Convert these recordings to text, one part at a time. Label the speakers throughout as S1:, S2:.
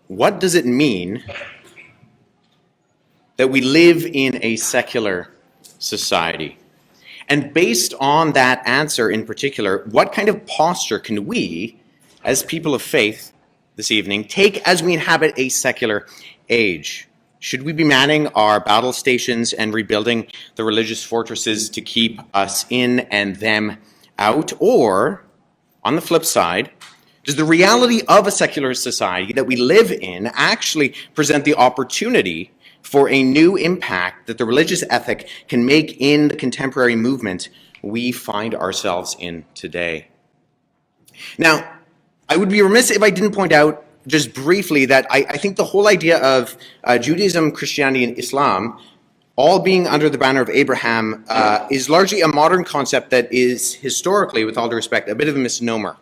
S1: what does it mean that we live in a secular society? And based on that answer in particular, what kind of posture can we, as people of faith this evening, take as we inhabit a secular age? Should we be manning our battle stations and rebuilding the religious fortresses to keep us in and them out? Or, on the flip side, does the reality of a secular society that we live in actually present the opportunity for a new impact that the religious ethic can make in the contemporary movement we find ourselves in today? Now, I would be remiss if I didn't point out just briefly that I think the whole idea of Judaism, Christianity, and Islam all being under the banner of Abraham is largely a modern concept that is historically, with all due respect, a bit of a misnomer.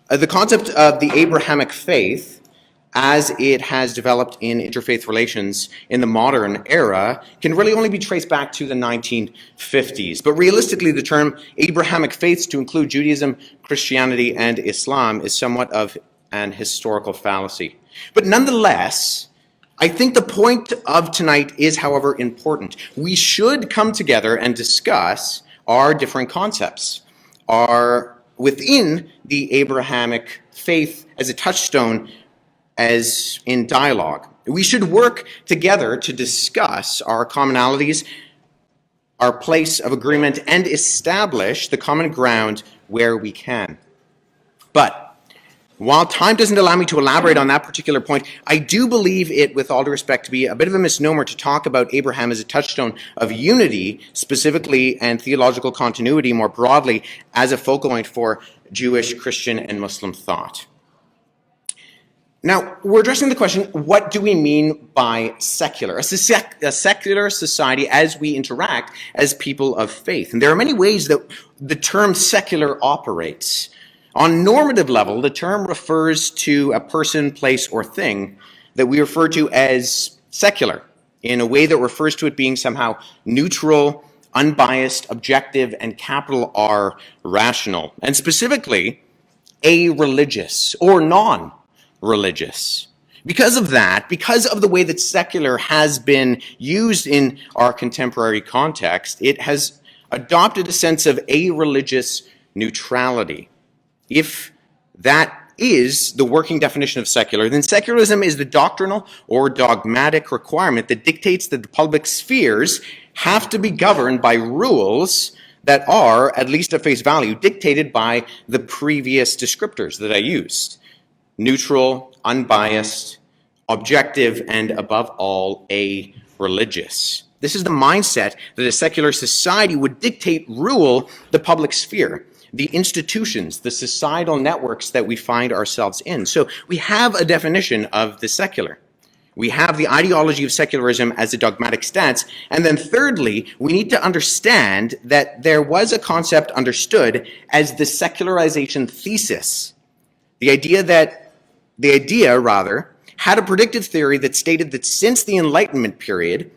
S1: The concept of the Abrahamic faith, as it has developed in interfaith relations in the modern era, can really only be traced back to the 1950s. But realistically, the term Abrahamic faiths to include Judaism, Christianity, and Islam is somewhat of an historical fallacy. But nonetheless, I think the point of tonight is, however, important. We should come together and discuss our different concepts, our within the Abrahamic faith as a touchstone, as in dialogue. We should work together to discuss our commonalities, our place of agreement, and establish the common ground where we can. But while time doesn't allow me to elaborate on that particular point, I do believe it, with all due respect, to be a bit of a misnomer to talk about Abraham as a touchstone of unity, specifically, and theological continuity more broadly, as a focal point for Jewish, Christian, and Muslim thought. Now, we're addressing the question, what do we mean by secular? A secular society as we interact as people of faith. And there are many ways that the term secular operates. On normative level, the term refers to a person, place, or thing that we refer to as secular, in a way that refers to it being somehow neutral, unbiased, objective, and capital R rational. And specifically, a-religious or non-religious. Because of that, because of the way that secular has been used in our contemporary context, it has adopted a sense of a-religious neutrality. If that is the working definition of secular, then secularism is the doctrinal or dogmatic requirement that dictates that the public spheres have to be governed by rules that are, at least at face value, dictated by the previous descriptors that I used. Neutral, unbiased, objective, and above all, a-religious. This is the mindset that a secular society would dictate rule the public sphere, the institutions, the societal networks that we find ourselves in. So we have a definition of the secular. We have the ideology of secularism as a dogmatic stance. And then thirdly, we need to understand that there was a concept understood as the secularization thesis. The idea had a predictive theory that stated that since the Enlightenment period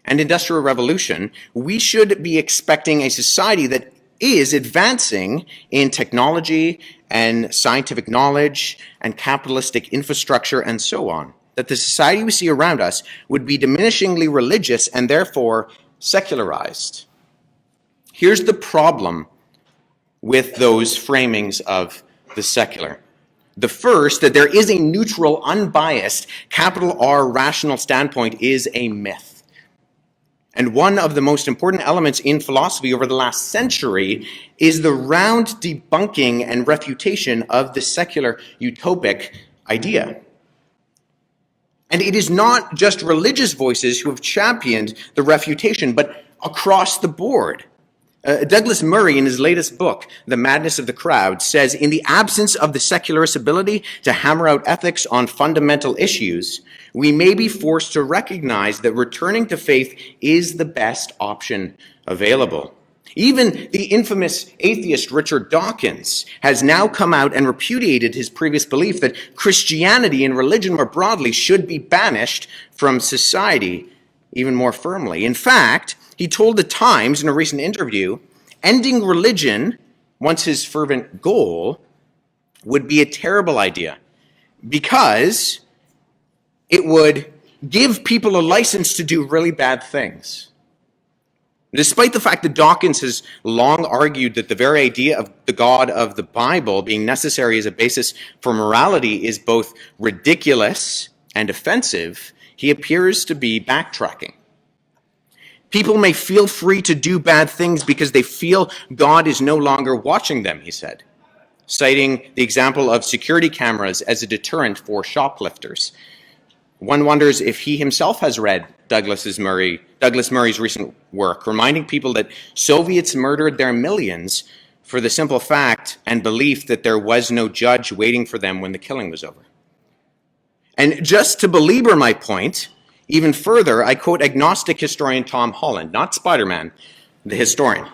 S1: and Industrial Revolution, we should be expecting a society that is advancing in technology and scientific knowledge and capitalistic infrastructure and so on. That the society we see around us would be diminishingly religious and therefore secularized. Here's the problem with those framings of the secular. The first, that there is a neutral, unbiased, capital R rational standpoint, is a myth. And one of the most important elements in philosophy over the last century is the round debunking and refutation of the secular utopic idea. And it is not just religious voices who have championed the refutation, but across the board. Douglas Murray, in his latest book, The Madness of the Crowd, says, in the absence of the secularist ability to hammer out ethics on fundamental issues, we may be forced to recognize that returning to faith is the best option available. Even the infamous atheist Richard Dawkins has now come out and repudiated his previous belief that Christianity and religion more broadly should be banished from society even more firmly. In fact, he told the Times in a recent interview, ending religion, once his fervent goal, would be a terrible idea, because it would give people a license to do really bad things. Despite the fact that Dawkins has long argued that the very idea of the God of the Bible being necessary as a basis for morality is both ridiculous and offensive, he appears to be backtracking. People may feel free to do bad things because they feel God is no longer watching them, he said, citing the example of security cameras as a deterrent for shoplifters. One wonders if he himself has read Douglas Murray's recent work, reminding people that Soviets murdered their millions for the simple fact and belief that there was no judge waiting for them when the killing was over. And just to belabor my point even further, I quote agnostic historian Tom Holland, not Spider-Man, the historian,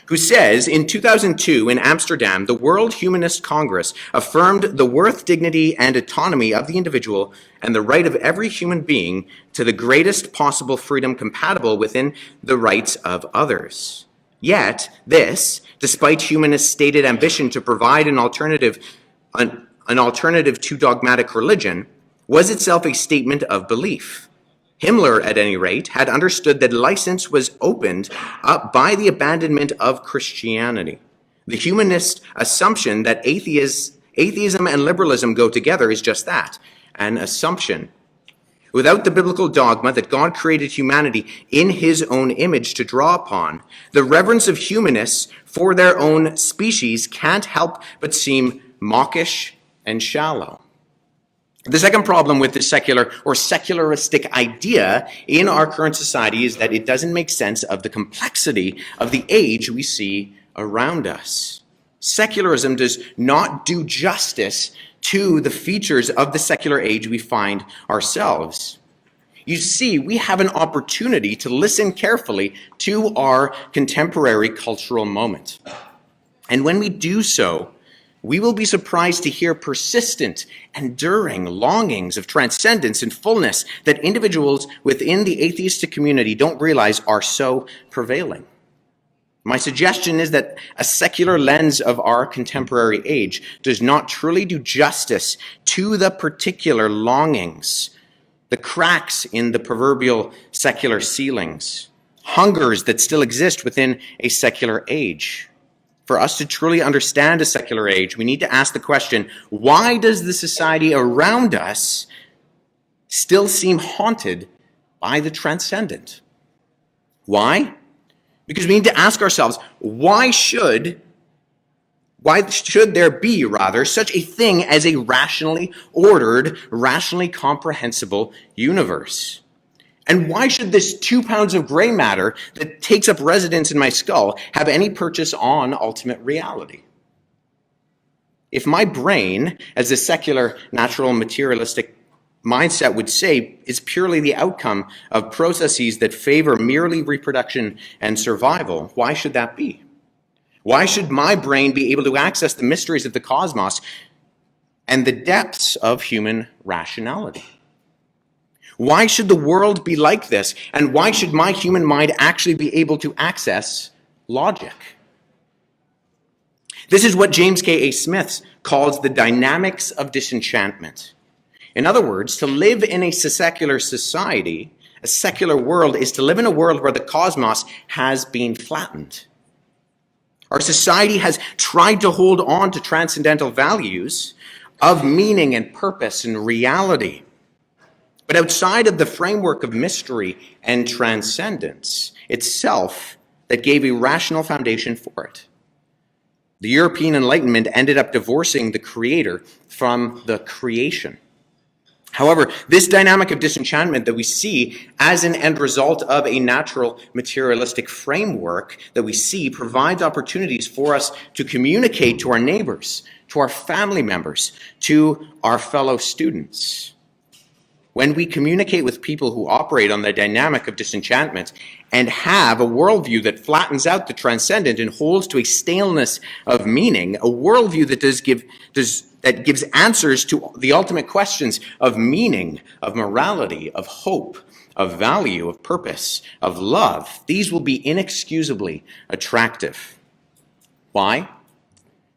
S1: who says, in 2002 in Amsterdam, the World Humanist Congress affirmed the worth, dignity, and autonomy of the individual and the right of every human being to the greatest possible freedom compatible within the rights of others. Yet, this, despite humanists' stated ambition to provide an alternative to dogmatic religion, was itself a statement of belief. Himmler, at any rate, had understood that license was opened up by the abandonment of Christianity. The humanist assumption that atheism and liberalism go together is just that, an assumption. Without the biblical dogma that God created humanity in his own image to draw upon, the reverence of humanists for their own species can't help but seem mawkish and shallow. The second problem with the secular or secularistic idea in our current society is that it doesn't make sense of the complexity of the age we see around us. Secularism does not do justice to the features of the secular age we find ourselves. You see, we have an opportunity to listen carefully to our contemporary cultural moment. And when we do so, we will be surprised to hear persistent, enduring longings of transcendence and fullness that individuals within the atheistic community don't realize are so prevailing. My suggestion is that a secular lens of our contemporary age does not truly do justice to the particular longings, the cracks in the proverbial secular ceilings, hungers that still exist within a secular age. For us to truly understand a secular age, we need to ask the question, why does the society around us still seem haunted by the transcendent? Why? Because we need to ask ourselves, why should there be, such a thing as a rationally ordered, rationally comprehensible universe? And why should this 2 pounds of gray matter that takes up residence in my skull have any purchase on ultimate reality? If my brain, as a secular, natural, materialistic mindset would say, is purely the outcome of processes that favor merely reproduction and survival, why should that be? Why should my brain be able to access the mysteries of the cosmos and the depths of human rationality? Why should the world be like this? And why should my human mind actually be able to access logic? This is what James K.A. Smith calls the dynamics of disenchantment. In other words, to live in a secular society, a secular world, is to live in a world where the cosmos has been flattened. Our society has tried to hold on to transcendental values of meaning and purpose and reality. But outside of the framework of mystery and transcendence itself that gave a rational foundation for it, the European Enlightenment ended up divorcing the creator from the creation. However, this dynamic of disenchantment that we see as an end result of a natural materialistic framework that we see provides opportunities for us to communicate to our neighbors, to our family members, to our fellow students. When we communicate with people who operate on the dynamic of disenchantment and have a worldview that flattens out the transcendent and holds to a staleness of meaning, a worldview that gives answers to the ultimate questions of meaning, of morality, of hope, of value, of purpose, of love, these will be inexcusably attractive. Why?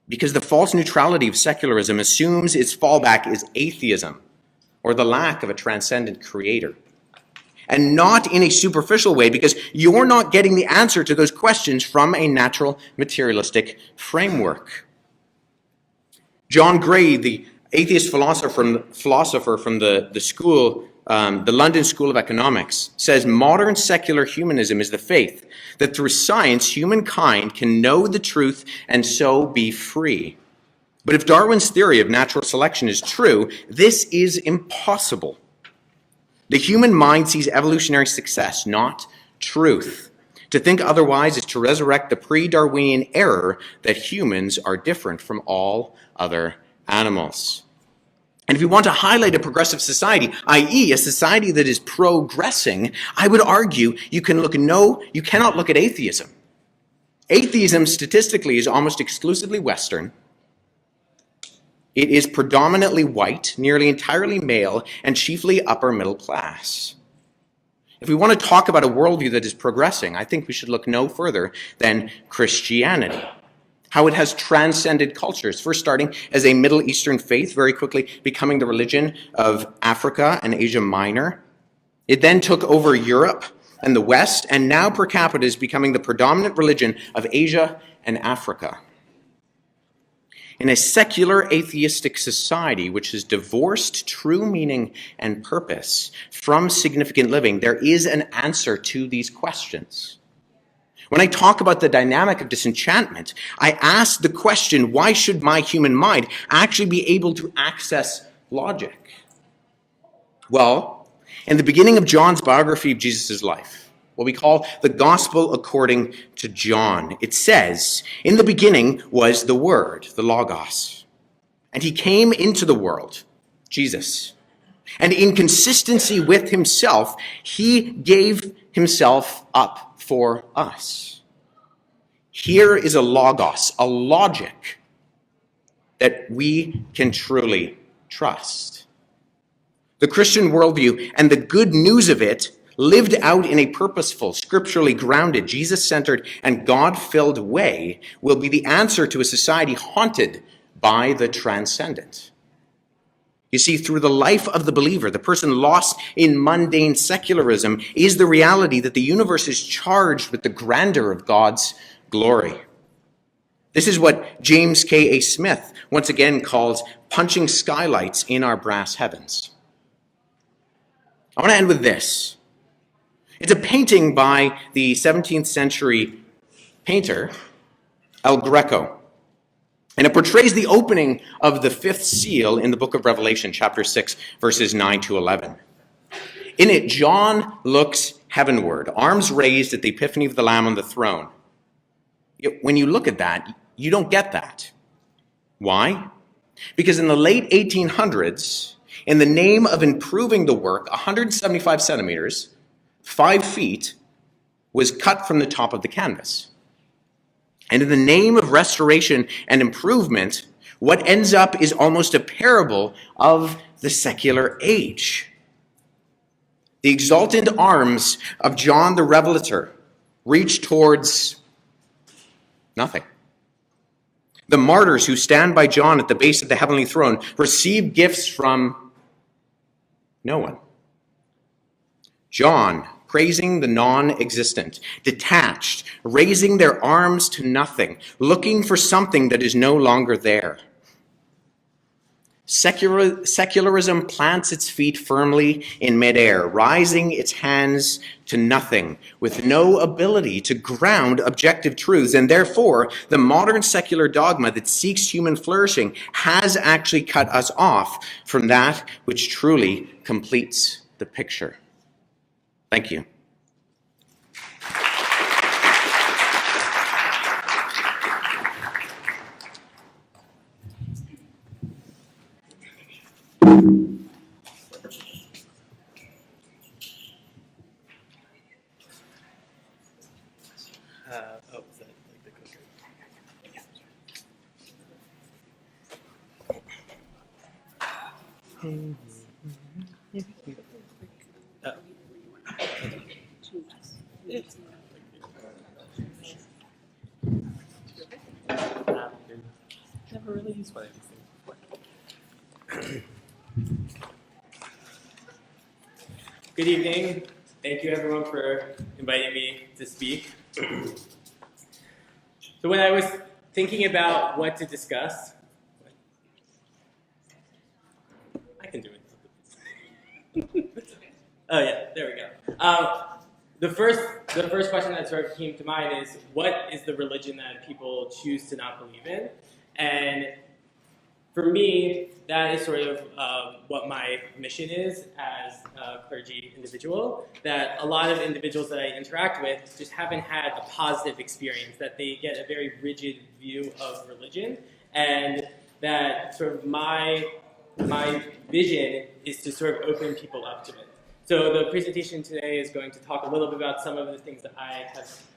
S1: because the false neutrality of secularism assumes its fallback is atheism or the lack of a transcendent creator. And not in a superficial way, because you're not getting the answer to those questions from a natural materialistic framework. John Gray, the atheist philosopher from the London School of Economics, says modern secular humanism is the faith that through science humankind can know the truth and so be free. But if Darwin's theory of natural selection is true, this is impossible. The human mind sees evolutionary success, not truth. To think otherwise is to resurrect the pre-Darwinian error that humans are different from all other animals. And if you want to highlight a progressive society, i.e. a society that is progressing, I would argue you cannot look at atheism. Atheism statistically is almost exclusively Western. It is predominantly white, nearly entirely male, and chiefly upper middle class. If we want to talk about a worldview that is progressing, I think we should look no further than Christianity. How it has transcended cultures, first starting as a Middle Eastern faith, very quickly becoming the religion of Africa and Asia Minor. It then took over Europe and the West, and now per capita is becoming the predominant religion of Asia and Africa. In a secular atheistic society which has divorced true meaning and purpose from significant living, there is an answer to these questions. When I talk about the dynamic of disenchantment, I ask the question, why should my human mind actually be able to access logic? Well, in the beginning of John's biography of Jesus' life, what we call the Gospel according to John, it says, in the beginning was the Word, the Logos, and he came into the world, Jesus. And in consistency with himself, he gave himself up for us. Here is a Logos, a logic that we can truly trust. The Christian worldview and the good news of it lived out in a purposeful, scripturally grounded, Jesus-centered, and God-filled way will be the answer to a society haunted by the transcendent. You see, through the life of the believer, the person lost in mundane secularism is the reality that the universe is charged with the grandeur of God's glory. This is what James K.A. Smith once again calls punching skylights in our brass heavens. I want to end with this. It's a painting by the 17th century painter, El Greco. And it portrays the opening of the fifth seal in the book of Revelation, chapter 6, verses 9 to 11. In it, John looks heavenward, arms raised at the epiphany of the Lamb on the throne. Yet when you look at that, you don't get that. Why? Because in the late 1800s, in the name of improving the work, 175 centimeters, 5 feet, was cut from the top of the canvas. And in the name of restoration and improvement, what ends up is almost a parable of the secular age. The exultant arms of John the Revelator reach towards nothing. The martyrs who stand by John at the base of the heavenly throne receive gifts from no one. John, praising the non-existent, detached, raising their arms to nothing, looking for something that is no longer there. Secularism plants its feet firmly in midair, rising its hands to nothing, with no ability to ground objective truths, and therefore the modern secular dogma that seeks human flourishing has actually cut us off from that which truly completes the picture. Thank you.
S2: Is that like the cooker? Never really used one of these things before. Good evening. Thank you everyone for inviting me to speak. So when I was thinking about what to discuss, I can do it. Oh yeah, there we go. The first question that sort of came to mind is, what is the religion that people choose to not believe in? And for me, that is sort of what my mission is as a clergy individual, that a lot of individuals that I interact with just haven't had a positive experience, that they get a very rigid view of religion, and that sort of my vision is to sort of open people up to it. So the presentation today is going to talk a little bit about some of the things that I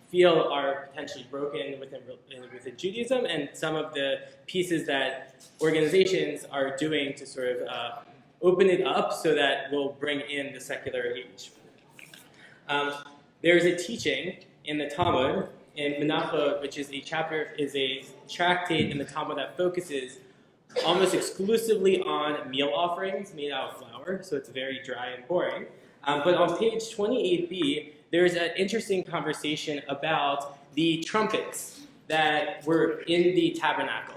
S2: feel are potentially broken within Judaism, and some of the pieces that organizations are doing to sort of open it up so that we'll bring in the secular age. There's a teaching in the Talmud, in Menachot, which is a tractate in the Talmud that focuses almost exclusively on meal offerings made out of flour, so it's very dry and boring. But on page 28b, there's an interesting conversation about the trumpets that were in the tabernacle.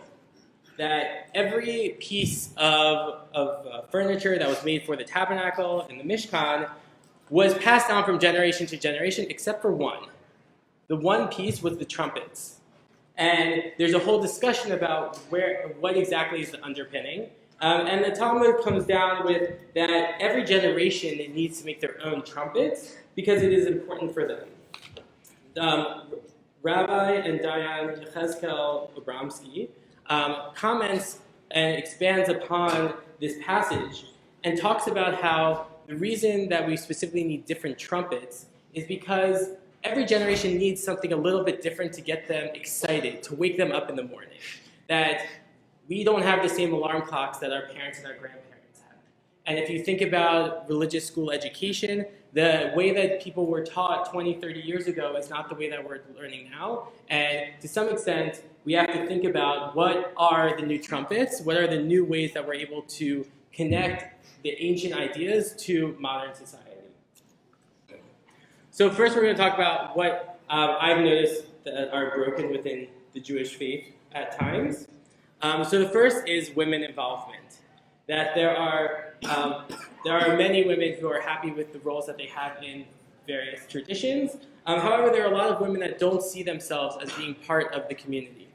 S2: That every piece of furniture that was made for the tabernacle and the Mishkan was passed down from generation to generation, except for one. The one piece was the trumpets. And there's a whole discussion about what exactly is the underpinning. And the Talmud comes down with that every generation needs to make their own trumpets because it is important for them. Rabbi and Dayan Yechezkel Abramsky comments and expands upon this passage and talks about how the reason that we specifically need different trumpets is because every generation needs something a little bit different to get them excited, to wake them up in the morning. That we don't have the same alarm clocks that our parents and our grandparents had. And if you think about religious school education, the way that people were taught 20, 30 years ago is not the way that we're learning now. And to some extent, we have to think about what are the new trumpets, what are the new ways that we're able to connect the ancient ideas to modern society. So first we're going to talk about what I've noticed that are broken within the Jewish faith at times. So the first is women involvement. That there are many women who are happy with the roles that they have in various traditions. However, there are a lot of women that don't see themselves as being part of the community.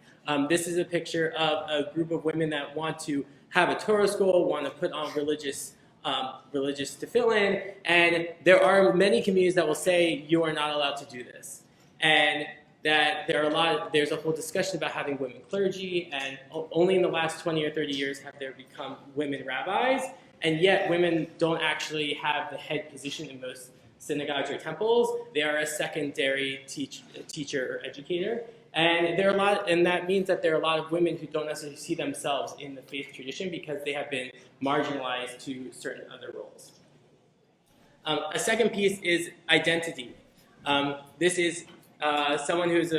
S2: This is a picture of a group of women that want to have a Torah school, want to put on religious tefillin, and there are many communities that will say you are not allowed to do this. And that there's a whole discussion about having women clergy, and only in the last 20 or 30 years have there become women rabbis, and yet women don't actually have the head position in most synagogues or temples. They are a secondary teacher or educator, and that means that there are a lot of women who don't necessarily see themselves in the faith tradition because they have been marginalized to certain other roles. A second piece is identity. This is someone who's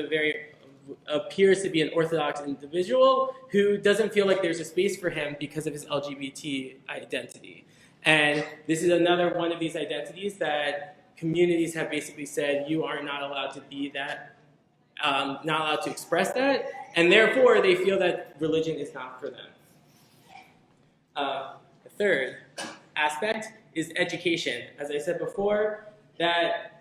S2: appears to be an Orthodox individual who doesn't feel like there's a space for him because of his LGBT identity. And this is another one of these identities that communities have basically said you are not allowed to be that, not allowed to express that, and therefore they feel that religion is not for them. The third aspect is education. As I said before, that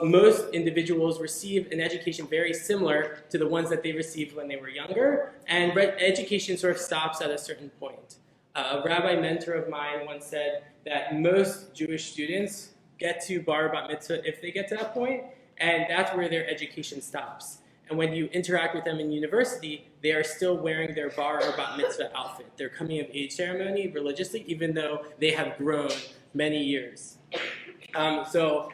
S2: most individuals receive an education very similar to the ones that they received when they were younger, and education sort of stops at a certain point. A rabbi mentor of mine once said that most Jewish students get to bar bat mitzvah if they get to that point, and that's where their education stops. And when you interact with them in university, they are still wearing their bar or bat mitzvah outfit, their coming of age ceremony religiously, even though they have grown many years. So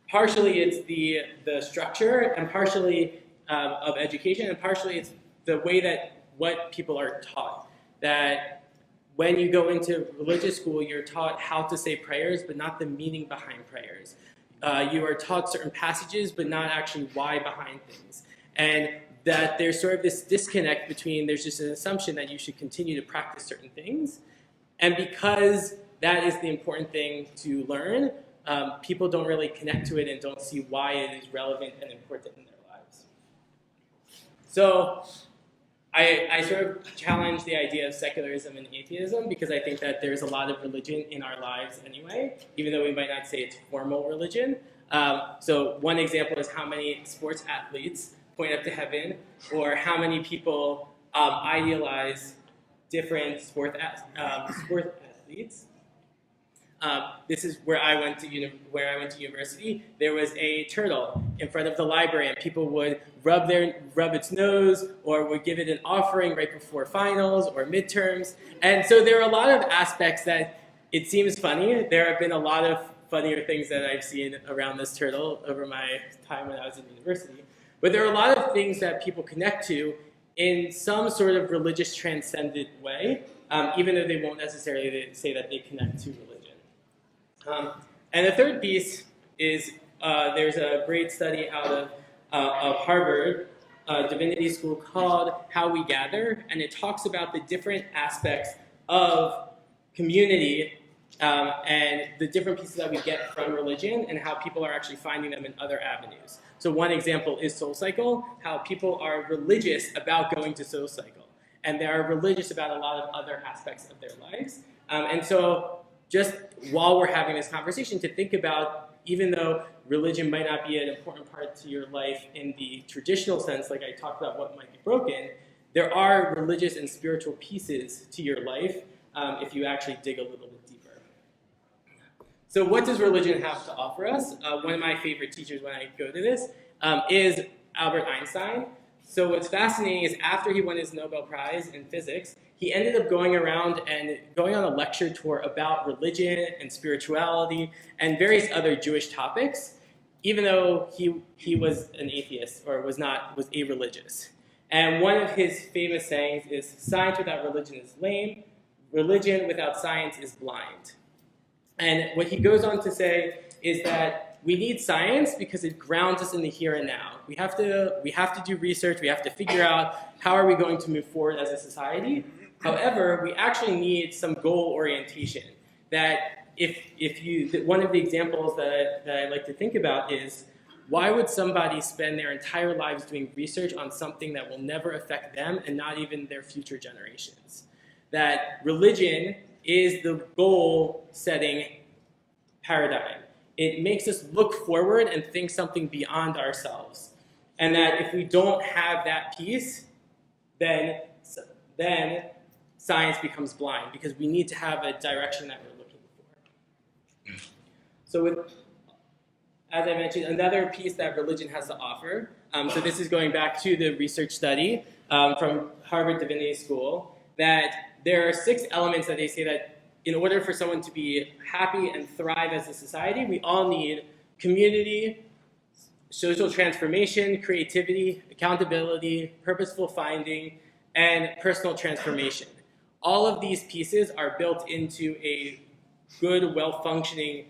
S2: partially it's the structure, and partially of education, and partially it's the way that what people are taught. That when you go into religious school, you're taught how to say prayers, but not the meaning behind prayers. You are taught certain passages, but not actually why behind things. And that there's sort of this disconnect between there's just an assumption that you should continue to practice certain things, and because that is the important thing to learn, people don't really connect to it and don't see why it is relevant and important in their lives. So I sort of challenge the idea of secularism and atheism because I think that there's a lot of religion in our lives anyway, even though we might not say it's formal religion. So one example is how many sports athletes point up to heaven, or how many people idealize different sport athletes. This is where I went to university. There was a turtle in front of the library, and people would rub its nose, or would give it an offering right before finals or midterms. And so there are a lot of aspects that it seems funny. There have been a lot of funnier things that I've seen around this turtle over my time when I was in university. But there are a lot of things that people connect to in some sort of religious transcendent way, even though they won't necessarily say that they connect to religion. And the third piece is there's a great study out of Harvard Divinity School called How We Gather, and it talks about the different aspects of community and the different pieces that we get from religion and how people are actually finding them in other avenues. So one example is SoulCycle, how people are religious about going to SoulCycle, and they are religious about a lot of other aspects of their lives. And so just while we're having this conversation, to think about, even though religion might not be an important part to your life in the traditional sense, like I talked about what might be broken, there are religious and spiritual pieces to your life if you actually dig a little bit deeper. So what does religion have to offer us? One of my favorite teachers when I go to this is Albert Einstein. So what's fascinating is after he won his Nobel Prize in physics, he ended up going around and going on a lecture tour about religion and spirituality and various other Jewish topics, even though he was an atheist or was irreligious. And one of his famous sayings is, "Science without religion is lame. Religion without science is blind." And what he goes on to say is that we need science because it grounds us in the here and now. We have to do research. We have to figure out how are we going to move forward as a society. However, we actually need some goal orientation. That one of the examples that I like to think about is, why would somebody spend their entire lives doing research on something that will never affect them and not even their future generations? That religion is the goal-setting paradigm. It makes us look forward and think something beyond ourselves. And that if we don't have that piece, then science becomes blind, because we need to have a direction that we're looking for. So as I mentioned, another piece that religion has to offer, so this is going back to the research study from Harvard Divinity School, that there are 6 elements that they say that in order for someone to be happy and thrive as a society, we all need community, social transformation, creativity, accountability, purposeful finding, and personal transformation. All of these pieces are built into a good, well-functioning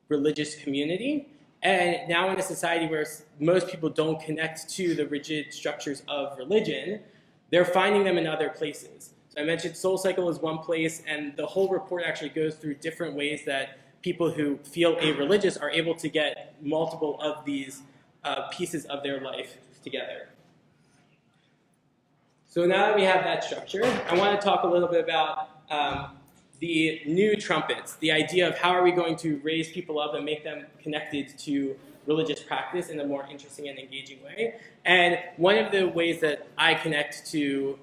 S2: religious community. And now in a society where most people don't connect to the rigid structures of religion, they're finding them in other places. So I mentioned SoulCycle is one place, and the whole report actually goes through different ways that people who feel a-religious are able to get multiple of these pieces of their life together. So now that we have that structure, I want to talk a little bit about the new trumpets, the idea of how are we going to raise people up and make them connected to religious practice in a more interesting and engaging way. And one of the ways that I connect to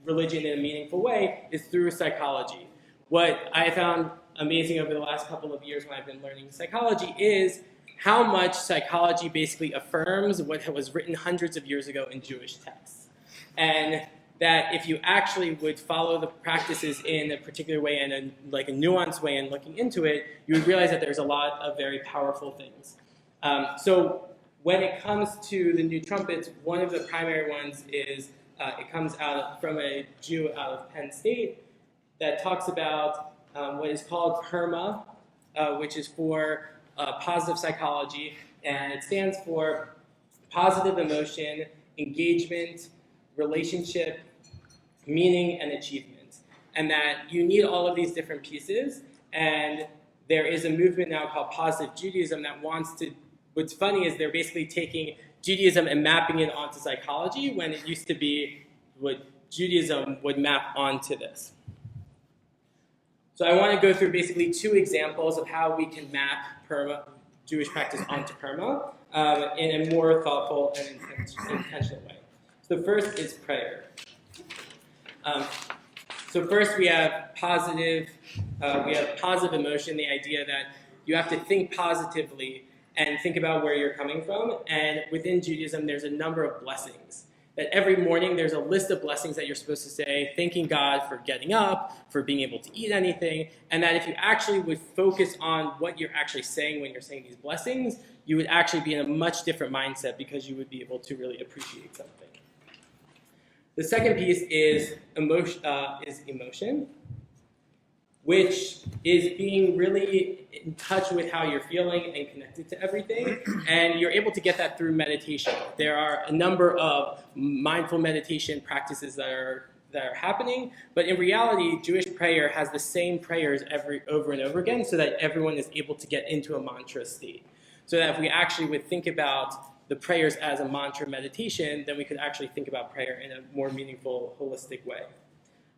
S2: religion in a meaningful way is through psychology. What I found amazing over the last couple of years when I've been learning psychology is how much psychology basically affirms what was written hundreds of years ago in Jewish texts. And that if you actually would follow the practices in a particular way and a nuanced way and looking into it, you would realize that there's a lot of very powerful things. So when it comes to the new trumpets, one of the primary ones is it comes out from a Jew out of Penn State that talks about what is called PERMA, which is for positive psychology, and it stands for positive emotion, engagement, relationship, meaning, and achievement. And that you need all of these different pieces. And there is a movement now called Positive Judaism that wants to, what's funny is they're basically taking Judaism and mapping it onto psychology when it used to be what Judaism would map onto this. So I want to go through basically 2 examples of how we can map Jewish practice onto Perma in a more thoughtful and intentional way. So the first is prayer. So first we have positive emotion, the idea that you have to think positively and think about where you're coming from. And within Judaism, there's a number of blessings. That every morning there's a list of blessings that you're supposed to say, thanking God for getting up, for being able to eat anything, and that if you actually would focus on what you're actually saying when you're saying these blessings, you would actually be in a much different mindset because you would be able to really appreciate something. The second piece is emotion, which is being really in touch with how you're feeling and connected to everything. And you're able to get that through meditation. There are a number of mindful meditation practices that are happening, but in reality, Jewish prayer has the same prayers over and over again so that everyone is able to get into a mantra state. So that if we actually would think about the prayers as a mantra meditation, then we could actually think about prayer in a more meaningful, holistic way.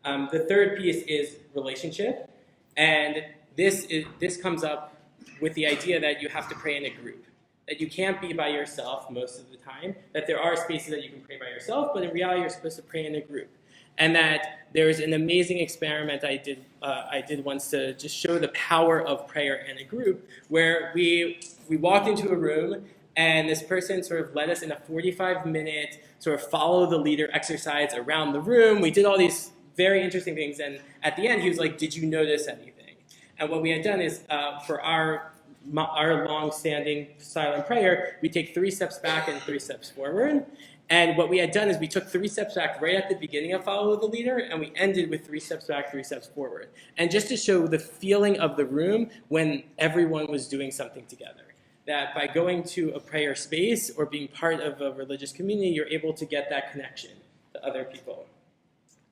S2: The third piece is relationship. And this comes up with the idea that you have to pray in a group, that you can't be by yourself most of the time, that there are spaces that you can pray by yourself, but in reality you're supposed to pray in a group. And that there's an amazing experiment I did once to just show the power of prayer in a group, where we walked into a room and this person sort of led us in a 45-minute sort of follow the leader exercise around the room. We did all these very interesting things, and at the end he was like, did you notice anything? And what we had done is, for our long-standing silent prayer, we take 3 steps back and 3 steps forward. And what we had done is we took 3 steps back right at the beginning of Follow the Leader, and we ended with 3 steps back, 3 steps forward. And just to show the feeling of the room when everyone was doing something together. That by going to a prayer space or being part of a religious community, you're able to get that connection to other people.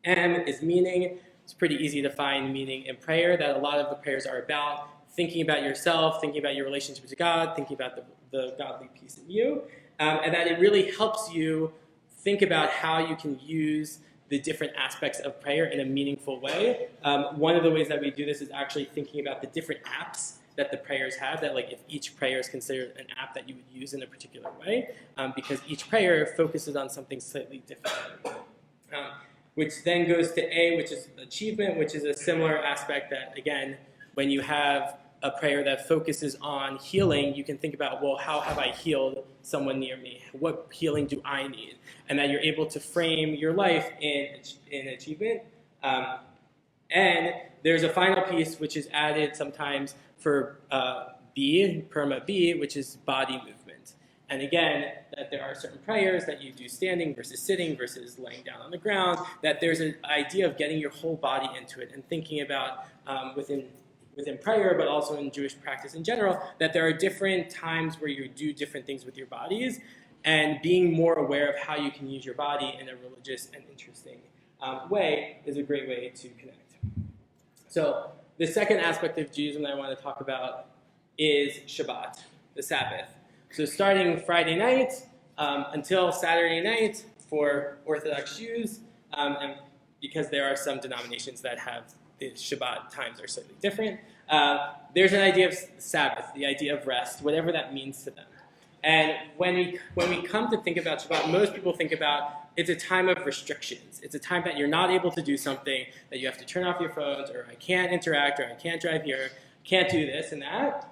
S2: M is meaning. It's pretty easy to find meaning in prayer, that a lot of the prayers are about thinking about yourself, thinking about your relationship to God, thinking about the godly piece in you, and that it really helps you think about how you can use the different aspects of prayer in a meaningful way. One of the ways that we do this is actually thinking about the different apps that the prayers have, that like if each prayer is considered an app that you would use in a particular way, because each prayer focuses on something slightly different. Which then goes to A, which is achievement, which is a similar aspect that, again, when you have a prayer that focuses on healing, you can think about, well, how have I healed someone near me? What healing do I need? And that you're able to frame your life in achievement. And there's a final piece which is added sometimes for B, Perma B, which is body movement. And again, that there are certain prayers that you do standing versus sitting versus laying down on the ground, that there's an idea of getting your whole body into it and thinking about within prayer, but also in Jewish practice in general, that there are different times where you do different things with your bodies, and being more aware of how you can use your body in a religious and interesting way is a great way to connect. So the second aspect of Judaism that I want to talk about is Shabbat, the Sabbath. So starting Friday night until Saturday night for Orthodox Jews, and because there are some denominations that have the Shabbat times are slightly different, there's an idea of Sabbath, the idea of rest, whatever that means to them. And when we come to think about Shabbat, most people think about it's a time of restrictions. It's a time that you're not able to do something, that you have to turn off your phones, or I can't interact, or I can't drive here, can't do this and that.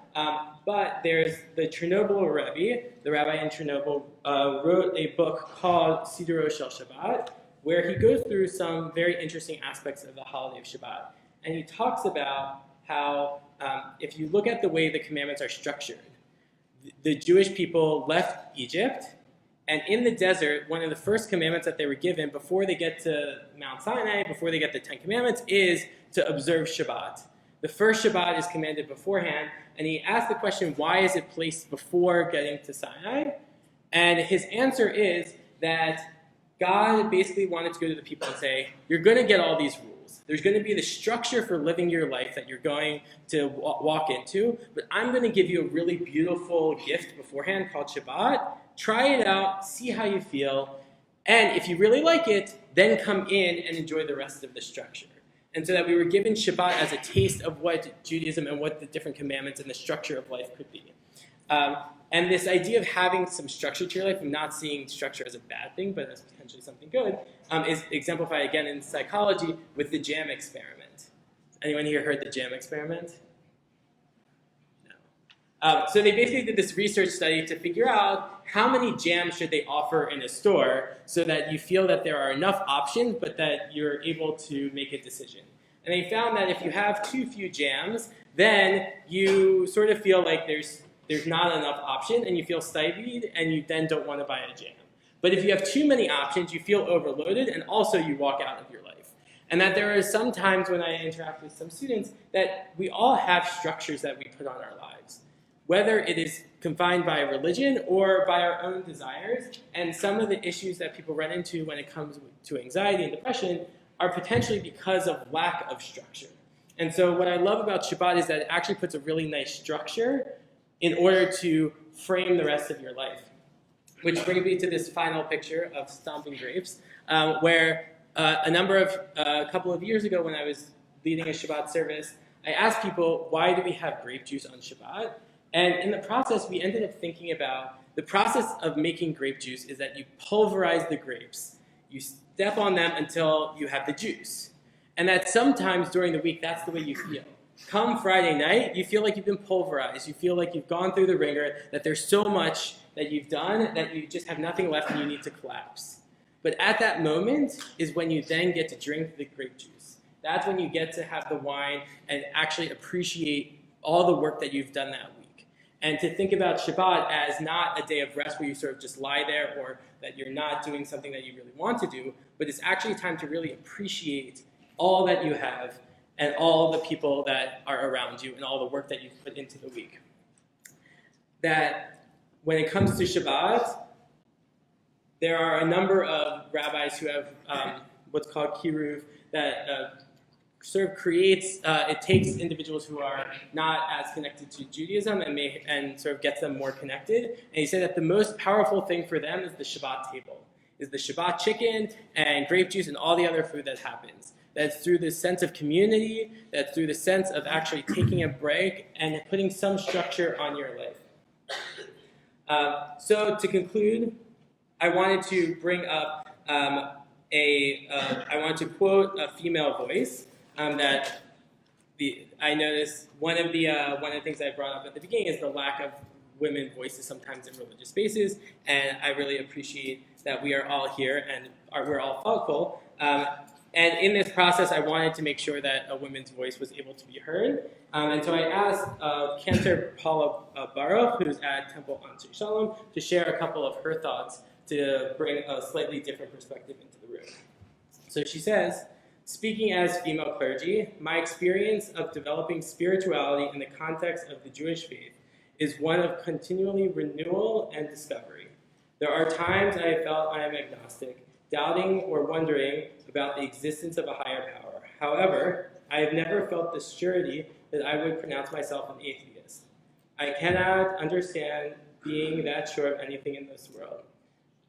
S2: But there's the Chernobyl Rebbe, the rabbi in Chernobyl, wrote a book called Siduro Shel Shabbat, where he goes through some very interesting aspects of the holiday of Shabbat. And he talks about how if you look at the way the commandments are structured, the Jewish people left Egypt, and in the desert, one of the first commandments that they were given before they get to Mount Sinai, before they get the 10 Commandments, is to observe Shabbat. The first Shabbat is commanded beforehand, and he asked the question, why is it placed before getting to Sinai? And his answer is that God basically wanted to go to the people and say, you're going to get all these rules. There's going to be the structure for living your life that you're going to walk into, but I'm going to give you a really beautiful gift beforehand called Shabbat. Try it out, see how you feel, and if you really like it, then come in and enjoy the rest of the structure. And so that we were given Shabbat as a taste of what Judaism and what the different commandments and the structure of life could be. And this idea of having some structure to your life and not seeing structure as a bad thing, but as potentially something good, is exemplified again in psychology with the jam experiment. Anyone here heard the jam experiment? No. So they basically did this research study to figure out how many jams should they offer in a store so that you feel that there are enough options, but that you're able to make a decision. And they found that if you have too few jams, then you sort of feel like there's not enough option, and you feel stymied, and you then don't want to buy a jam. But if you have too many options, you feel overloaded, and also you walk out of your life. And that there are some times when I interact with some students that we all have structures that we put on our lives, whether it is confined by religion or by our own desires. And some of the issues that people run into when it comes to anxiety and depression are potentially because of lack of structure. And so what I love about Shabbat is that it actually puts a really nice structure in order to frame the rest of your life. Which brings me to this final picture of stomping grapes, where a couple of years ago when I was leading a Shabbat service, I asked people, why do we have grape juice on Shabbat? And in the process, we ended up thinking about the process of making grape juice is that you pulverize the grapes. You step on them until you have the juice. And that sometimes during the week, that's the way you feel. Come Friday night, you feel like you've been pulverized. You feel like you've gone through the ringer, that there's so much that you've done that you just have nothing left and you need to collapse. But at that moment is when you then get to drink the grape juice. That's when you get to have the wine and actually appreciate all the work that you've done that week. And to think about Shabbat as not a day of rest where you sort of just lie there or that you're not doing something that you really want to do, but it's actually time to really appreciate all that you have and all the people that are around you and all the work that you've put into the week. That when it comes to Shabbat, there are a number of rabbis who have what's called kiruv, that sort of creates, it takes individuals who are not as connected to Judaism and sort of gets them more connected. And he said that the most powerful thing for them is the Shabbat table, is the Shabbat chicken and grape juice and all the other food that happens. That's through this sense of community, that's through the sense of actually taking a break and putting some structure on your life. So to conclude, I wanted to bring up I wanted to quote a female voice that I noticed one of the things I brought up at the beginning is the lack of women voices sometimes in religious spaces, and I really appreciate that we are all here and we're all thoughtful. And in this process, I wanted to make sure that a woman's voice was able to be heard. And so I asked Cantor Paula Baruch, who's at Temple Anshe Shalom, to share a couple of her thoughts to bring a slightly different perspective into the room. So she says, speaking as female clergy, my experience of developing spirituality in the context of the Jewish faith is one of continually renewal and discovery. There are times I have felt I am agnostic, doubting or wondering about the existence of a higher power. However, I have never felt the surety that I would pronounce myself an atheist. I cannot understand being that sure of anything in this world.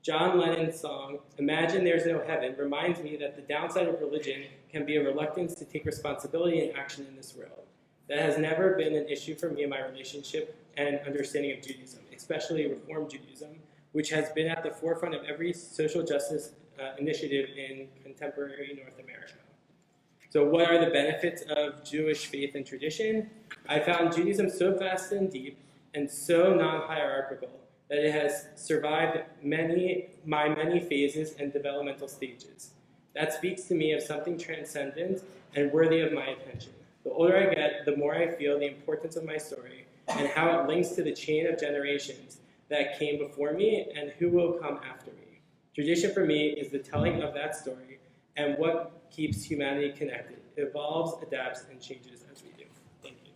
S2: John Lennon's song, Imagine There's No Heaven, reminds me that the downside of religion can be a reluctance to take responsibility and action in this world. That has never been an issue for me in my relationship and understanding of Judaism, especially Reform Judaism, which has been at the forefront of every social justice initiative in contemporary North America. So what are the benefits of Jewish faith and tradition? I found Judaism so vast and deep and so non-hierarchical that it has survived my many phases and developmental stages. That speaks to me of something transcendent and worthy of my attention. The older I get, the more I feel the importance of my story and how it links to the chain of generations that came before me and who will come after me. Tradition for me is the telling of that story and what keeps humanity connected. It evolves, adapts, and changes as we do. Thank you.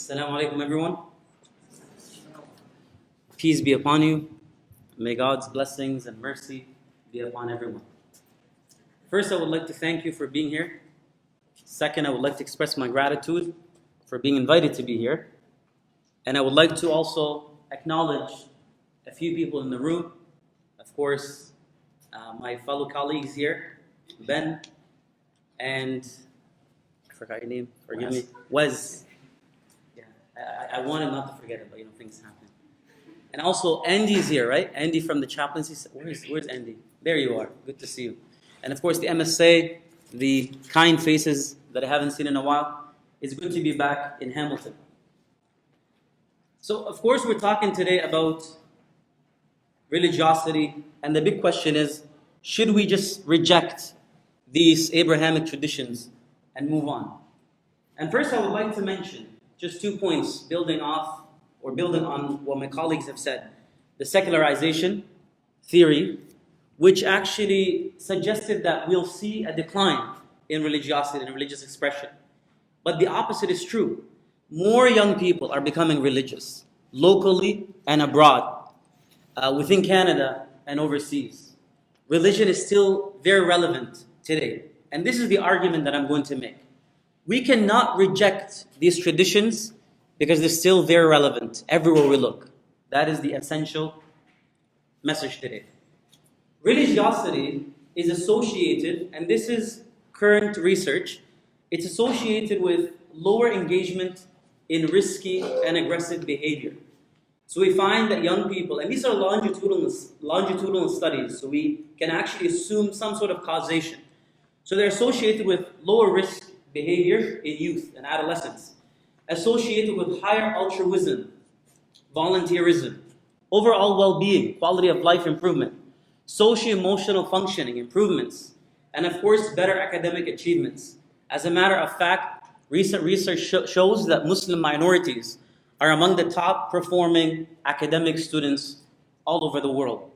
S3: Assalamu alaikum, everyone. Peace be upon you. May God's blessings and mercy be upon everyone. First, I would like to thank you for being here. Second, I would like to express my gratitude for being invited to be here. And I would like to also acknowledge a few people in the room. Of course, my fellow colleagues here, Ben, and I forgot your name, forgive me, Wes. I wanted not to forget it, but things happen. And also, Andy's here, right? Andy from the chaplaincy. Where's Andy? There you are. Good to see you. And of course, the MSA, the kind faces that I haven't seen in a while. It's good to be back in Hamilton. So, of course, we're talking today about religiosity. And the big question is, should we just reject these Abrahamic traditions and move on? And first, I would like to mention just 2 points building on what my colleagues have said. The secularization theory, which actually suggested that we'll see a decline in religiosity and religious expression. But the opposite is true. More young people are becoming religious, locally and abroad, within Canada and overseas. Religion is still very relevant today. And this is the argument that I'm going to make. We cannot reject these traditions because they're still very relevant everywhere we look. That is the essential message today. Religiosity is associated, and this is current research, it's associated with lower engagement in risky and aggressive behavior. So we find that young people, and these are longitudinal studies, so we can actually assume some sort of causation. So they're associated with lower risk behavior in youth and adolescence, associated with higher altruism, volunteerism, overall well-being, quality of life improvement, socio-emotional functioning improvements, and of course, better academic achievements. As a matter of fact, recent research shows that Muslim minorities are among the top performing academic students all over the world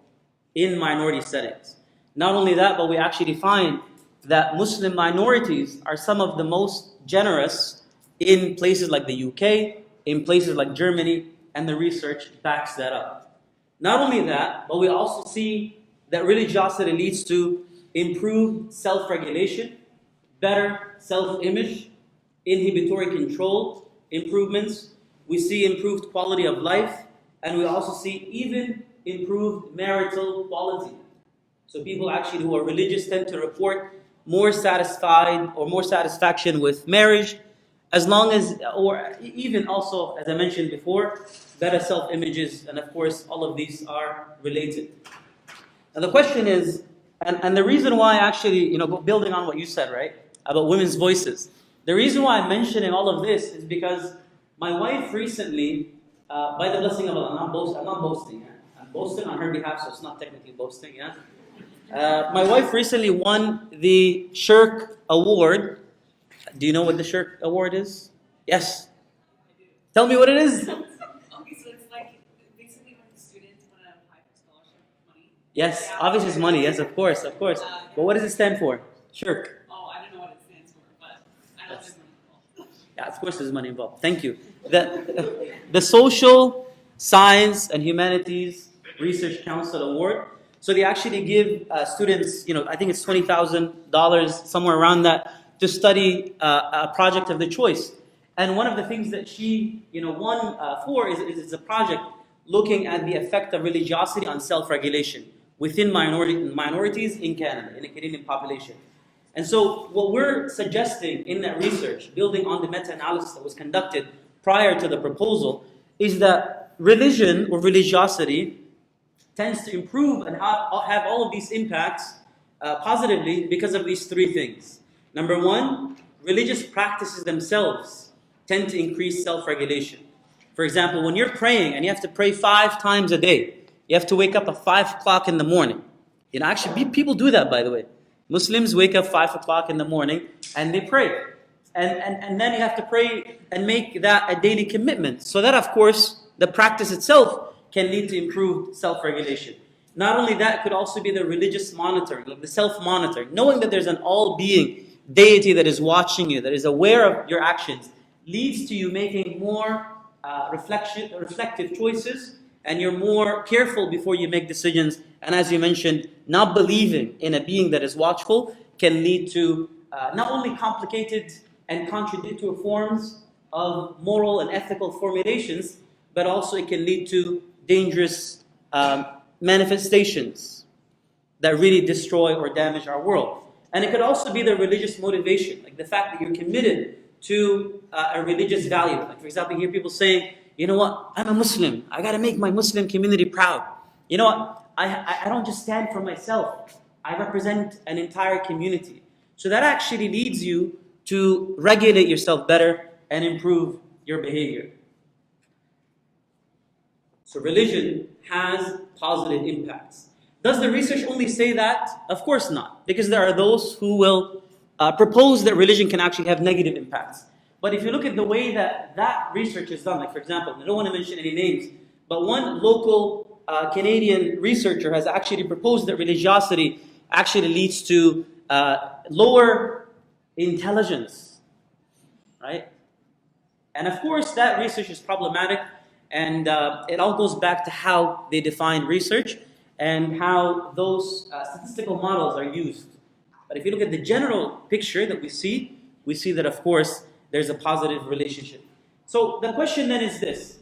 S3: in minority settings. Not only that, but we actually find that Muslim minorities are some of the most generous in places like the UK, in places like Germany, and the research backs that up. Not only that, but we also see that religiosity leads to improved self-regulation, better self-image, inhibitory control improvements. We see improved quality of life, and we also see even improved marital quality. So people actually who are religious tend to report more satisfied or more satisfaction with marriage, as long as, or even also, as I mentioned before, better self-images, and of course, all of these are related. And the question is, and the reason why actually, building on what you said, right, about women's voices, the reason why I'm mentioning all of this is because my wife recently, by the blessing of Allah, I'm not boasting, yeah? I'm boasting on her behalf, so it's not technically boasting, yeah? My wife recently won the Sheikh Award. Do you know what the Sheikh Award is? Yes. Tell me what it is.
S4: Okay, so it's like basically when students want to apply for scholarship money.
S3: Yes, obviously it's money. Yes, of course. But what does it stand for? Sheikh.
S4: Oh, I don't know what it stands for, but I know there's money involved.
S3: Yeah, of course there's money involved. Thank you. The Social Science and Humanities Research Council Award. So they actually give students, I think it's $20,000, somewhere around that, to study a project of their choice. And one of the things that she, won for is a project looking at the effect of religiosity on self-regulation within minorities in Canada, in the Canadian population. And so what we're suggesting in that research, building on the meta-analysis that was conducted prior to the proposal, is that religion or religiosity tends to improve and have all of these impacts positively because of these three things. Number one, religious practices themselves tend to increase self-regulation. For example, when you're praying and you have to pray 5 times a day, you have to wake up at 5 o'clock in the morning. Actually, people do that, by the way. Muslims wake up 5 o'clock in the morning and they pray. And then you have to pray and make that a daily commitment. So that, of course, the practice itself can lead to improved self-regulation. Not only that, it could also be the religious monitoring, like the self-monitoring. Knowing that there's an all-being deity that is watching you, that is aware of your actions, leads to you making more reflective choices, and you're more careful before you make decisions. And as you mentioned, not believing in a being that is watchful can lead to not only complicated and contradictory forms of moral and ethical formulations, but also it can lead to dangerous manifestations that really destroy or damage our world. And it could also be the religious motivation, like the fact that you're committed to a religious value. Like, for example, you hear people saying, you know what, I'm a Muslim. I got to make my Muslim community proud. You know what, I don't just stand for myself. I represent an entire community. So that actually leads you to regulate yourself better and improve your behavior. So religion has positive impacts. Does the research only say that? Of course not, because there are those who will propose that religion can actually have negative impacts. But if you look at the way that research is done, like for example, I don't want to mention any names, but one local Canadian researcher has actually proposed that religiosity actually leads to lower intelligence, right? And of course, that research is problematic, and it all goes back to how they define research and how those statistical models are used. But if you look at the general picture that we see that, of course, there's a positive relationship. So the question then is this: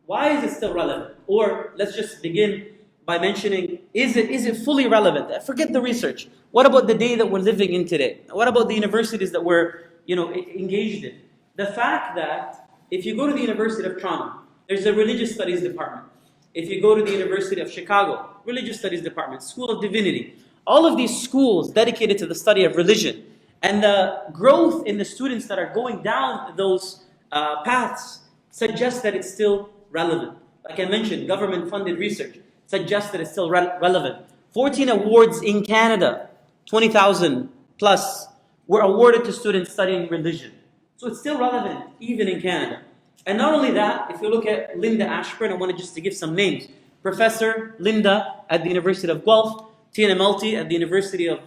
S3: why is it still relevant? Or let's just begin by mentioning, is it fully relevant? Forget the research. What about the day that we're living in today? What about the universities that we're engaged in? The fact that if you go to the University of Toronto, there's a religious studies department. If you go to the University of Chicago, religious studies department, School of Divinity, all of these schools dedicated to the study of religion, and the growth in the students that are going down those paths suggests that it's still relevant. Like I mentioned, government-funded research suggests that it's still relevant. 14 awards in Canada, 20,000 plus, were awarded to students studying religion. So it's still relevant, even in Canada. And not only that, if you look at Linda Ashburn, I wanted just to give some names. Professor Linda at the University of Guelph, Tina Multy at the University of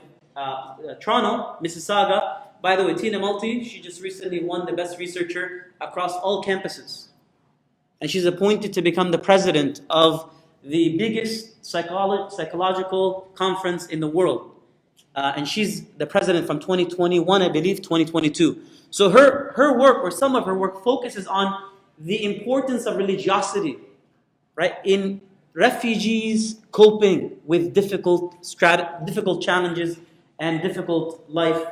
S3: Toronto, Mississauga. By the way, Tina Multy, she just recently won the best researcher across all campuses. And she's appointed to become the president of the biggest psychological conference in the world. And she's the president from 2021, I believe, 2022. So her work, or some of her work, focuses on the importance of religiosity, right, in refugees coping with difficult challenges and difficult life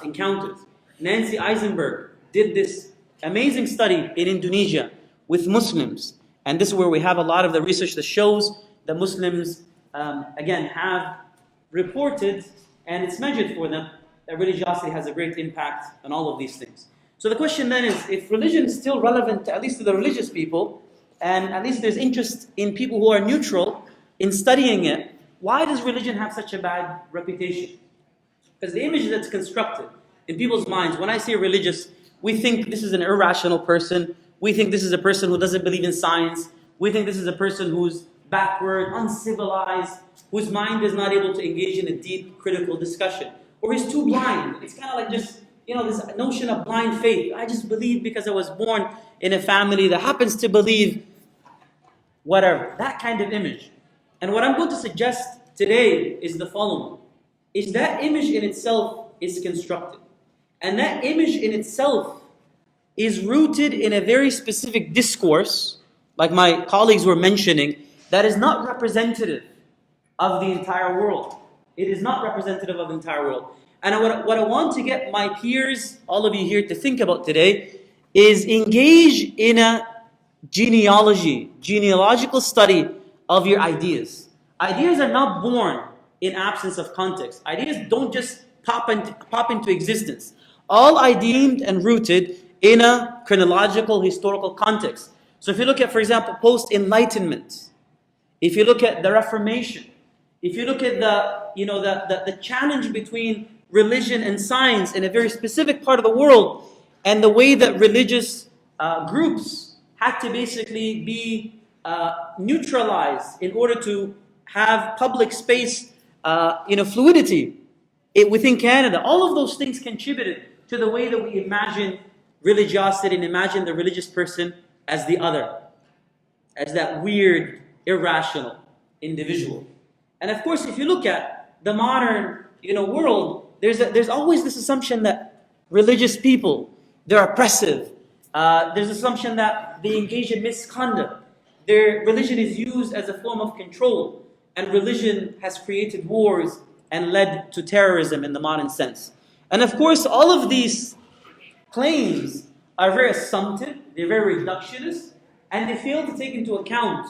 S3: encounters. Nancy Eisenberg did this amazing study in Indonesia with Muslims, and this is where we have a lot of the research that shows that Muslims, again, have reported, and it's measured for them, that religiosity has a great impact on all of these things. So the question then is, if religion is still relevant, at least to the religious people, and at least there's interest in people who are neutral in studying it, why does religion have such a bad reputation? Because the image that's constructed in people's minds, when I say religious, we think this is an irrational person, we think this is a person who doesn't believe in science, we think this is a person who's backward, uncivilized, whose mind is not able to engage in a deep critical discussion. Or he's too blind. It's kind of like just, this notion of blind faith. I just believe because I was born in a family that happens to believe whatever. That kind of image. And what I'm going to suggest today is the following. Is that image in itself is constructed. And that image in itself is rooted in a very specific discourse, like my colleagues were mentioning, that is not representative of the entire world. It is not representative of the entire world. And what I want to get my peers, all of you here, to think about today is engage in a genealogical study of your ideas. Ideas are not born in absence of context. Ideas don't just pop into existence. All ideas and rooted in a chronological, historical context. So if you look at, for example, post-enlightenment, if you look at the Reformation, if you look at the challenge between religion and science in a very specific part of the world, and the way that religious groups had to basically be neutralized in order to have public space, fluidity within Canada. All of those things contributed to the way that we imagine religiosity and imagine the religious person as the other, as that weird, irrational individual. And of course, if you look at the modern, world, there's always this assumption that religious people, they're oppressive. There's an assumption that they engage in misconduct. Their religion is used as a form of control, and religion has created wars and led to terrorism in the modern sense. And of course, all of these claims are very assumptive, they're very reductionist, and they fail to take into account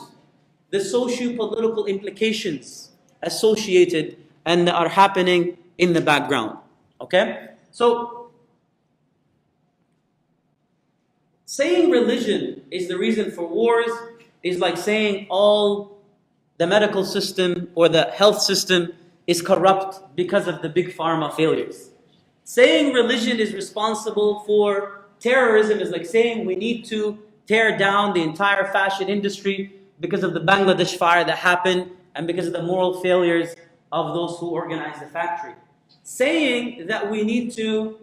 S3: the socio-political implications associated and are happening in the background. Okay? So, saying religion is the reason for wars is like saying all the medical system or the health system is corrupt because of the big pharma failures. Saying religion is responsible for terrorism is like saying we need to tear down the entire fashion industry because of the Bangladesh fire that happened and because of the moral failures of those who organized the factory. Saying that we need to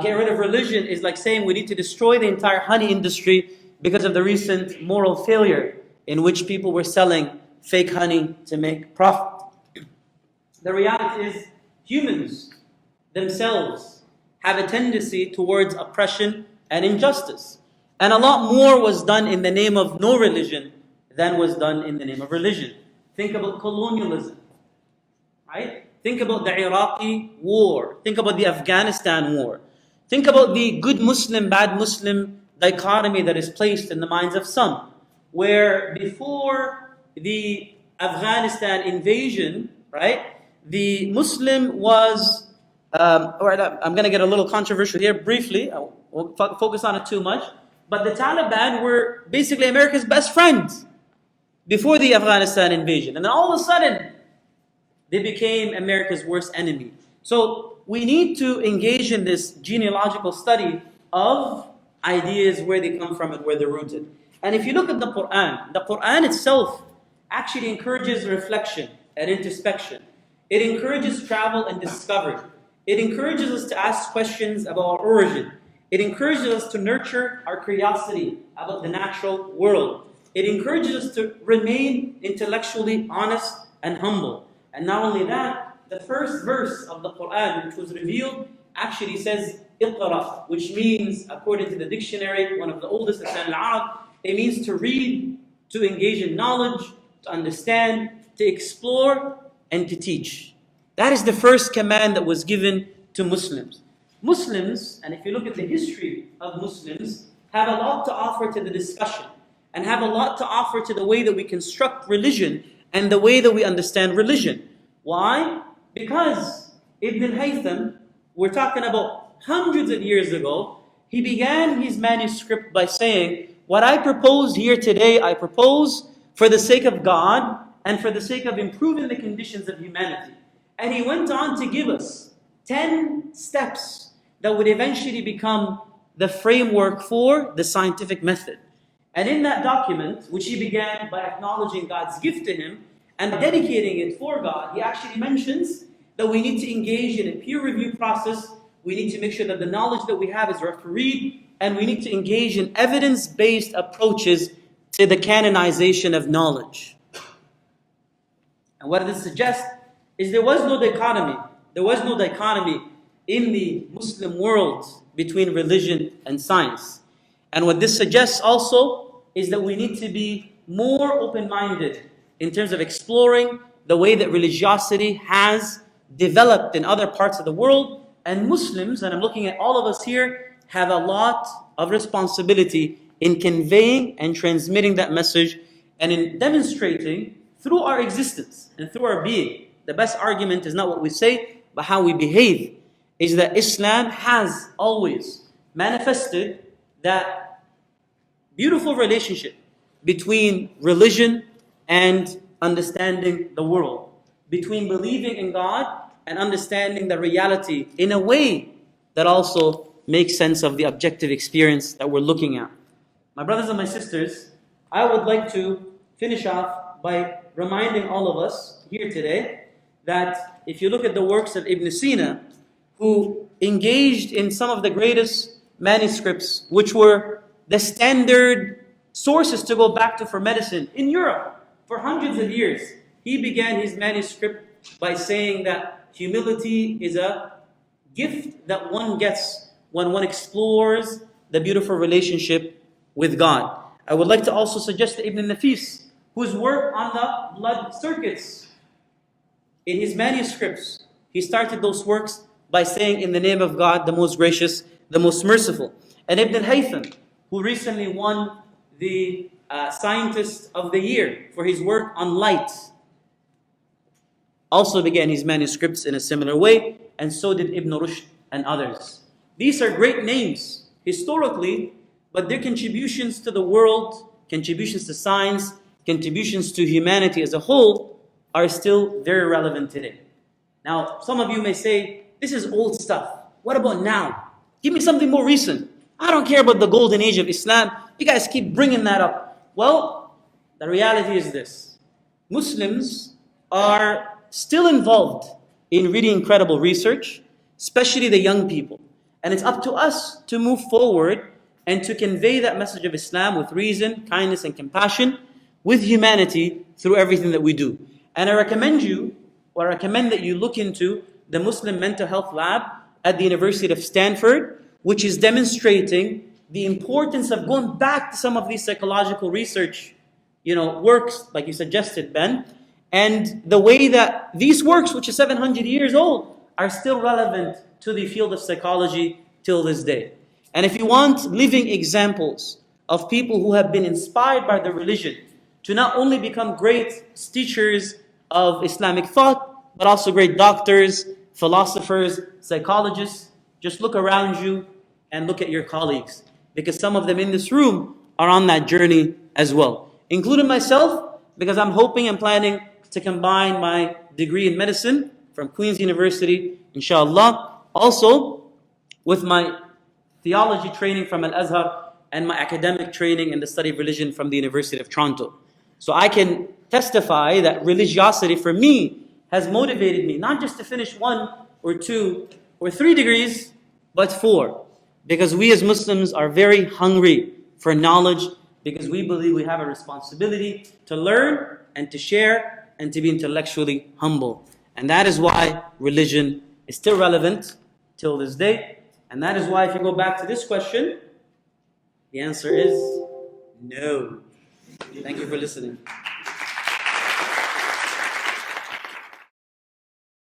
S3: get rid of religion is like saying we need to destroy the entire honey industry because of the recent moral failure in which people were selling fake honey to make profit. The reality is humans themselves have a tendency towards oppression and injustice. And a lot more was done in the name of no religion than was done in the name of religion. Think about colonialism, right? Think about the Iraqi war. Think about the Afghanistan war. Think about the good Muslim, bad Muslim dichotomy that is placed in the minds of some, where before the Afghanistan invasion, right, the Muslim was, I'm going to get a little controversial here briefly. I won't focus on it too much. But the Taliban were basically America's best friends before the Afghanistan invasion. And then all of a sudden, they became America's worst enemy. So we need to engage in this genealogical study of ideas, where they come from and where they're rooted. And if you look at the Quran itself actually encourages reflection and introspection. It encourages travel and discovery. It encourages us to ask questions about our origin. It encourages us to nurture our curiosity about the natural world. It encourages us to remain intellectually honest and humble. And not only that, the first verse of the Quran, which was revealed, actually says Iqra, which means, according to the dictionary, one of the oldest Lisan al-Arab, it means to read, to engage in knowledge, to understand, to explore, and to teach. That is the first command that was given to Muslims. Muslims, and if you look at the history of Muslims, have a lot to offer to the discussion and have a lot to offer to the way that we construct religion and the way that we understand religion. Why? Because Ibn Haytham, we're talking about hundreds of years ago, he began his manuscript by saying, what I propose here today, I propose for the sake of God and for the sake of improving the conditions of humanity. And he went on to give us 10 steps that would eventually become the framework for the scientific method. And in that document, which he began by acknowledging God's gift to him and dedicating it for God, he actually mentions that we need to engage in a peer review process. We need to make sure that the knowledge that we have is refereed, and we need to engage in evidence-based approaches to the canonization of knowledge. And what this suggests is there was no dichotomy. There was no dichotomy in the Muslim world between religion and science. And what this suggests also is that we need to be more open-minded in terms of exploring the way that religiosity has developed in other parts of the world. And Muslims, and I'm looking at all of us here, have a lot of responsibility in conveying and transmitting that message and in demonstrating through our existence and through our being. The best argument is not what we say, but how we behave. Is that Islam has always manifested that beautiful relationship between religion and understanding the world, between believing in God and understanding the reality in a way that also makes sense of the objective experience that we're looking at. My brothers and my sisters, I would like to finish off by reminding all of us here today that if you look at the works of Ibn Sina, who engaged in some of the greatest manuscripts, which were the standard sources to go back to for medicine in Europe for hundreds of years. He began his manuscript by saying that humility is a gift that one gets when one explores the beautiful relationship with God. I would like to also suggest to Ibn Nafis, whose work on the blood circuits, in his manuscripts, he started those works by saying, in the name of God, the most gracious, the most merciful. And Ibn al-Haytham, who recently won the Scientist of the Year for his work on light, also began his manuscripts in a similar way, and so did Ibn Rushd and others. These are great names historically, but their contributions to the world, contributions to science, contributions to humanity as a whole are still very relevant today. Now, some of you may say, this is old stuff. What about now? Give me something more recent. I don't care about the golden age of Islam. You guys keep bringing that up. Well, the reality is this. Muslims are still involved in really incredible research, especially the young people. And it's up to us to move forward and to convey that message of Islam with reason, kindness, and compassion with humanity through everything that we do. And I recommend that you look into the Muslim Mental Health Lab at the University of Stanford, which is demonstrating the importance of going back to some of these psychological research, works, like you suggested, Ben, and the way that these works, which are 700 years old, are still relevant to the field of psychology till this day. And if you want living examples of people who have been inspired by the religion to not only become great teachers of Islamic thought, but also great doctors, philosophers, psychologists, just look around you and look at your colleagues, because some of them in this room are on that journey as well, including myself, because I'm hoping and planning to combine my degree in medicine from Queen's University, inshallah, also with my theology training from Al-Azhar and my academic training in the study of religion from the University of Toronto. So I can testify that religiosity for me has motivated me not just to finish 1 or 2 or 3 degrees, but 4. Because we as Muslims are very hungry for knowledge, because we believe we have a responsibility to learn and to share and to be intellectually humble. And that is why religion is still relevant till this day. And that is why if you go back to this question, the answer is no. Thank you for listening.